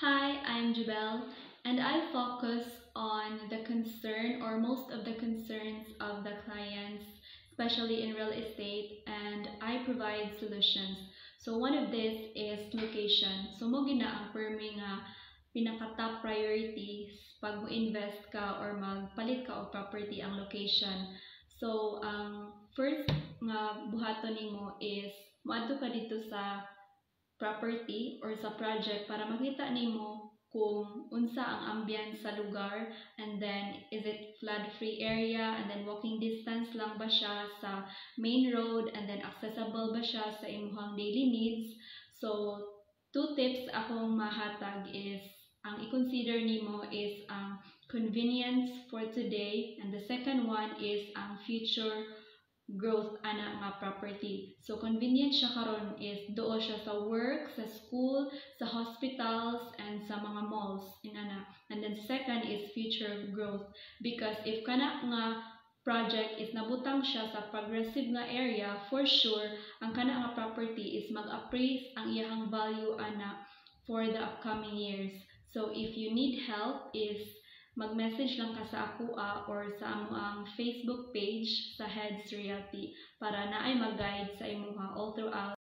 Hi, I'm Jubel, and I focus on the concern or most of the concerns of the clients, especially in real estate, and I provide solutions. So one of this is location. So mo gina ang permi nga pinaka top priorities pag mo-invest ka or magpalit ka og property ang location. So ang first nga buhaton nimo is moadto ka dito sa property or sa project para makita nimo kung unsa ang ambience sa lugar, and then is it flood free area, and then walking distance lang ba siya sa main road, and then accessible ba siya sa imong daily needs. So two tips akong mahatag is ang i-consider nimo is ang convenience for today, and the second one is ang future growth ana nga property. So convenient siya karon is duo siya sa work, sa school, sa hospitals, and sa mga malls in ana. And then second is future growth, because if kana nga project is nabutang siya sa progressive nga area, for sure ang kana nga property is mag-appraise ang iyang value ana for the upcoming years. So if you need help is mag-message lang ka sa ako or sa ang Facebook page sa Heads Realty para naay mag-guide sa imuha all throughout